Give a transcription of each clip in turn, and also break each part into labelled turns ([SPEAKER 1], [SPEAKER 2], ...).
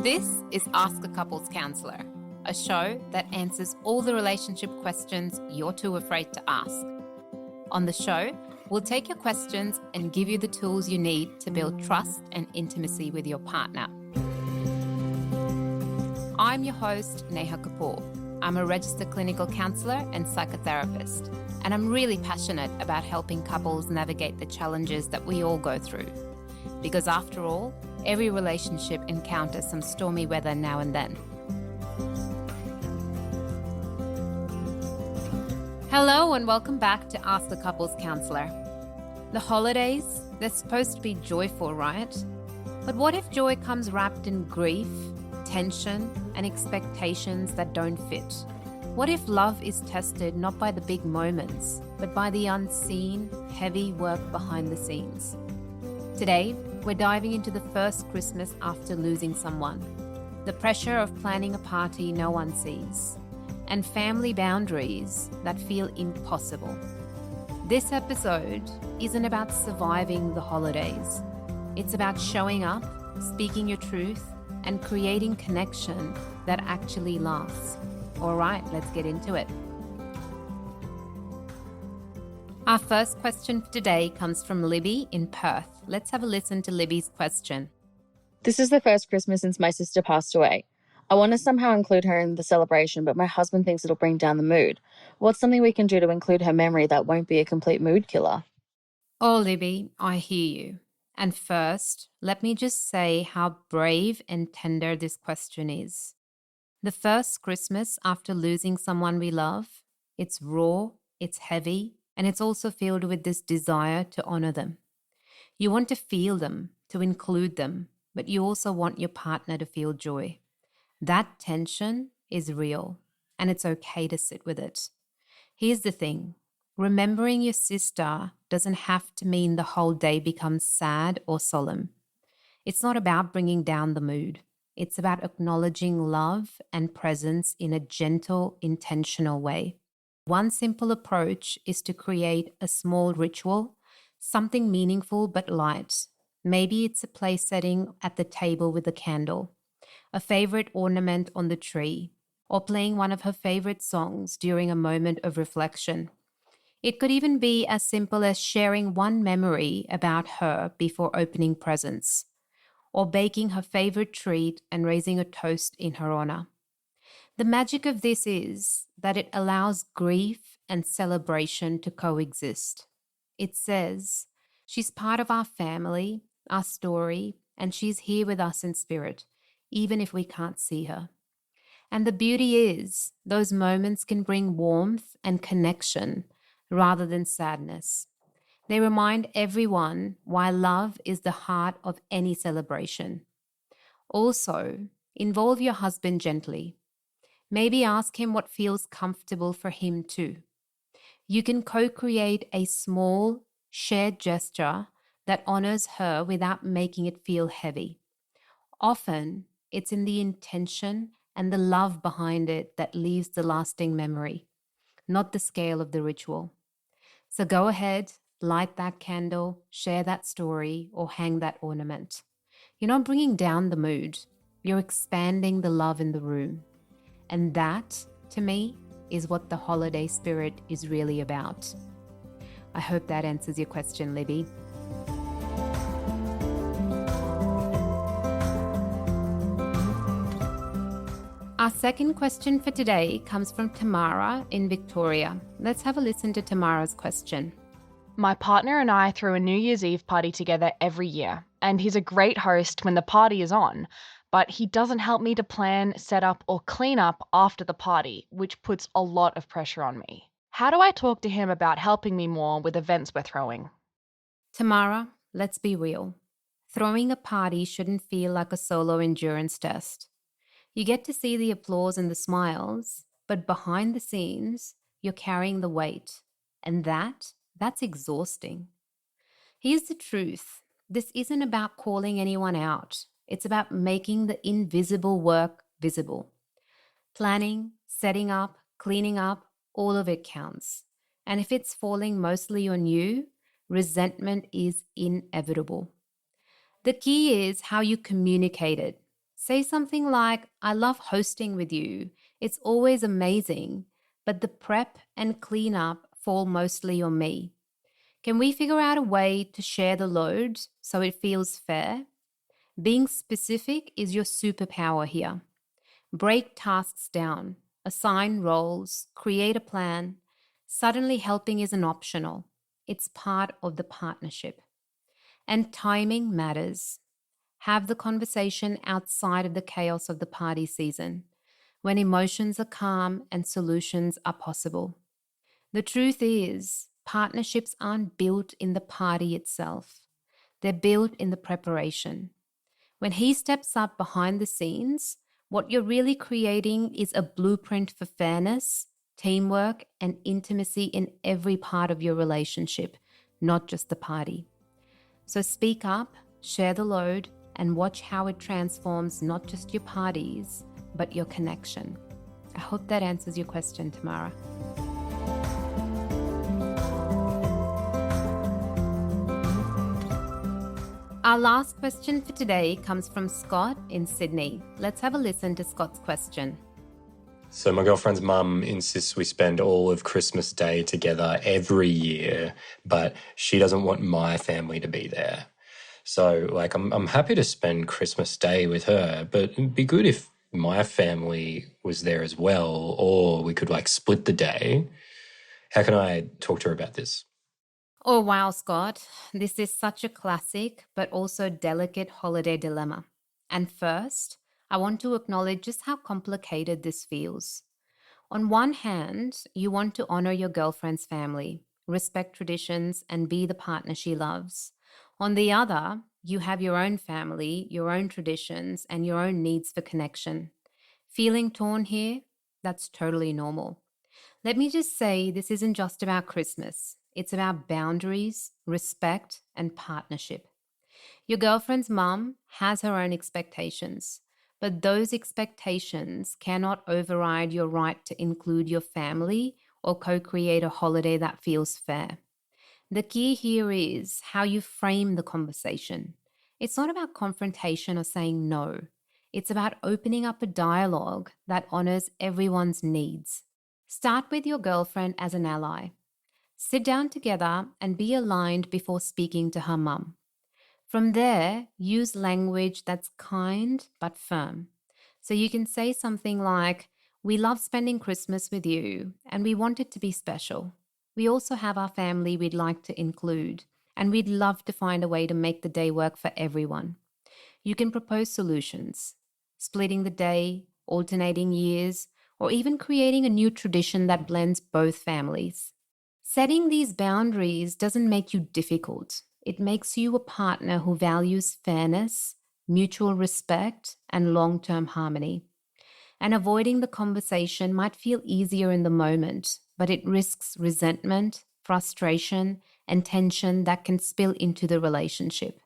[SPEAKER 1] This is Ask a Couples Counsellor, a show that answers all the relationship questions you're too afraid to ask. On the show, we'll take your questions and give you the tools you need to build trust and intimacy with your partner. I'm your host, Neha Kapoor. I'm a registered clinical counsellor and psychotherapist, and I'm really passionate about helping couples navigate the challenges that we all go through. Because after all, every relationship encounters some stormy weather now and then. Hello and welcome back to Ask the Couples Counsellor. The holidays, they're supposed to be joyful, right? But what if joy comes wrapped in grief, tension, and expectations that don't fit? What if love is tested not by the big moments, but by the unseen, heavy work behind the scenes? Today, we're diving into the first Christmas after losing someone, the pressure of planning a party no one sees, and family boundaries that feel impossible. This episode isn't about surviving the holidays. It's about showing up, speaking your truth, and creating connection that actually lasts. All right, let's get into it. Our first question for today comes from Libby in Perth. Let's have a listen to Libby's question.
[SPEAKER 2] This is the first Christmas since my sister passed away. I want to somehow include her in the celebration, but my husband thinks it'll bring down the mood. What's something we can do to include her memory that won't be a complete mood killer?
[SPEAKER 1] Oh, Libby, I hear you. And first, let me just say how brave and tender this question is. The first Christmas after losing someone we love, it's raw, it's heavy, and it's also filled with this desire to honor them. You want to feel them, to include them, but you also want your partner to feel joy. That tension is real, and it's okay to sit with it. Here's the thing. Remembering your sister doesn't have to mean the whole day becomes sad or solemn. It's not about bringing down the mood. It's about acknowledging love and presence in a gentle, intentional way. One simple approach is to create a small ritual, something meaningful but light. Maybe it's a place setting at the table with a candle, a favorite ornament on the tree, or playing one of her favorite songs during a moment of reflection. It could even be as simple as sharing one memory about her before opening presents, or baking her favorite treat and raising a toast in her honor. The magic of this is that it allows grief and celebration to coexist. It says, she's part of our family, our story, and she's here with us in spirit, even if we can't see her. And the beauty is, those moments can bring warmth and connection rather than sadness. They remind everyone why love is the heart of any celebration. Also, involve your husband gently. Maybe ask him what feels comfortable for him too. You can co-create a small, shared gesture that honors her without making it feel heavy. Often, it's in the intention and the love behind it that leaves the lasting memory, not the scale of the ritual. So go ahead, light that candle, share that story, or hang that ornament. You're not bringing down the mood. You're expanding the love in the room. And that, to me, is what the holiday spirit is really about. I hope that answers your question, Libby. Our second question for today comes from Tamara in Victoria. Let's have a listen to Tamara's question.
[SPEAKER 3] My partner and I throw a New Year's Eve party together every year, and he's a great host when the party is on, but he doesn't help me to plan, set up, or clean up after the party, which puts a lot of pressure on me. How do I talk to him about helping me more with events we're throwing?
[SPEAKER 1] Tamara, let's be real. Throwing a party shouldn't feel like a solo endurance test. You get to see the applause and the smiles, but behind the scenes, you're carrying the weight. And that's exhausting. Here's the truth. This isn't about calling anyone out. It's about making the invisible work visible. Planning, setting up, cleaning up, all of it counts. And if it's falling mostly on you, resentment is inevitable. The key is how you communicate it. Say something like, I love hosting with you. It's always amazing, but the prep and cleanup fall mostly on me. Can we figure out a way to share the load so it feels fair? Being specific is your superpower here. Break tasks down, assign roles, create a plan. Suddenly, helping isn't optional, it's part of the partnership. And timing matters. Have the conversation outside of the chaos of the party season, when emotions are calm and solutions are possible. The truth is, partnerships aren't built in the party itself, they're built in the preparation. When he steps up behind the scenes, what you're really creating is a blueprint for fairness, teamwork, and intimacy in every part of your relationship, not just the party. So speak up, share the load, and watch how it transforms not just your parties, but your connection. I hope that answers your question, Tamara. Our last question for today comes from Scott in Sydney. Let's have a listen to Scott's question.
[SPEAKER 4] So my girlfriend's mum insists we spend all of Christmas Day together every year, but she doesn't want my family to be there. So I'm happy to spend Christmas Day with her, but it'd be good if my family was there as well, or we could split the day. How can I talk to her about this?
[SPEAKER 1] Oh, wow, Scott. This is such a classic, but also delicate holiday dilemma. And first, I want to acknowledge just how complicated this feels. On one hand, you want to honor your girlfriend's family, respect traditions, and be the partner she loves. On the other, you have your own family, your own traditions, and your own needs for connection. Feeling torn here? That's totally normal. Let me just say this isn't just about Christmas. It's about boundaries, respect, and partnership. Your girlfriend's mum has her own expectations, but those expectations cannot override your right to include your family or co-create a holiday that feels fair. The key here is how you frame the conversation. It's not about confrontation or saying no. It's about opening up a dialogue that honors everyone's needs. Start with your girlfriend as an ally. Sit down together and be aligned before speaking to her mum. From there, use language that's kind but firm. So you can say something like, we love spending Christmas with you and we want it to be special. We also have our family we'd like to include, and we'd love to find a way to make the day work for everyone. You can propose solutions, splitting the day, alternating years, or even creating a new tradition that blends both families. Setting these boundaries doesn't make you difficult. It makes you a partner who values fairness, mutual respect, and long-term harmony. And avoiding the conversation might feel easier in the moment, but it risks resentment, frustration, and tension that can spill into the relationship.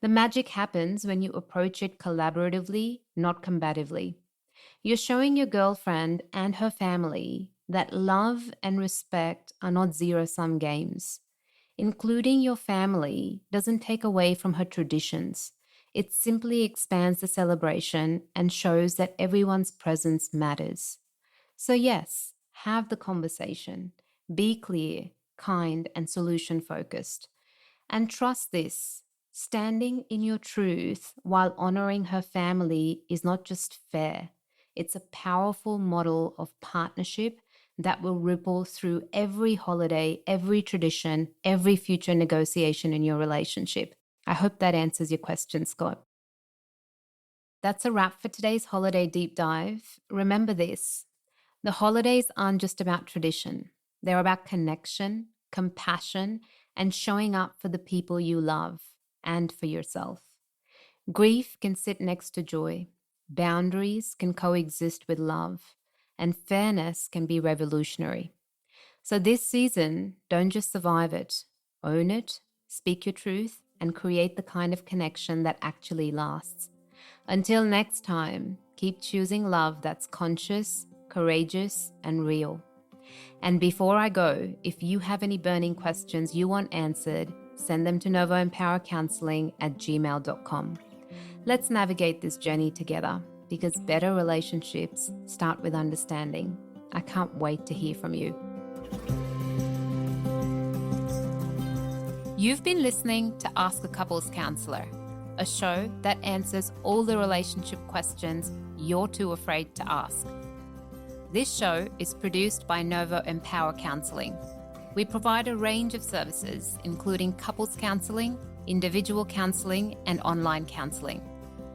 [SPEAKER 1] The magic happens when you approach it collaboratively, not combatively. You're showing your girlfriend and her family that love and respect are not zero-sum games. Including your family doesn't take away from her traditions. It simply expands the celebration and shows that everyone's presence matters. So yes, have the conversation. Be clear, kind, and solution-focused. And trust this, standing in your truth while honoring her family is not just fair. It's a powerful model of partnership that will ripple through every holiday, every tradition, every future negotiation in your relationship. I hope that answers your question, Scott. That's a wrap for today's holiday deep dive. Remember this, the holidays aren't just about tradition. They're about connection, compassion, and showing up for the people you love and for yourself. Grief can sit next to joy. Boundaries can coexist with love, and fairness can be revolutionary. So this season, don't just survive it. Own it, speak your truth, and create the kind of connection that actually lasts. Until next time, keep choosing love that's conscious, courageous, and real. And before I go, if you have any burning questions you want answered, send them to novoempowercounselling@gmail.com. Let's navigate this journey together because better relationships start with understanding. I can't wait to hear from you. You've been listening to Ask a Couples Counsellor, a show that answers all the relationship questions you're too afraid to ask. This show is produced by novoempowercounselling. We provide a range of services, including couples counselling, individual counselling, and online counselling.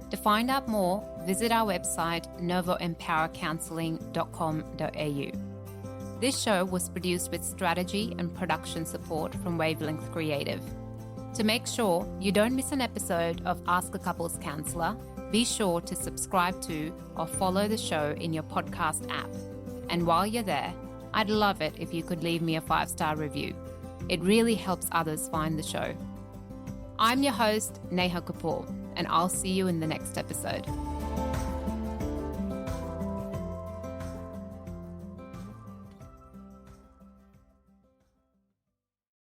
[SPEAKER 1] To find out more, visit our website novoempowercounselling.com.au. This show was produced with strategy and production support from Wavelength Creative. To make sure you don't miss an episode of Ask a Couples Counsellor, be sure to subscribe to or follow the show in your podcast app. And while you're there, I'd love it if you could leave me a 5-star review. It really helps others find the show. I'm your host, Neha Kapoor, and I'll see you in the next episode.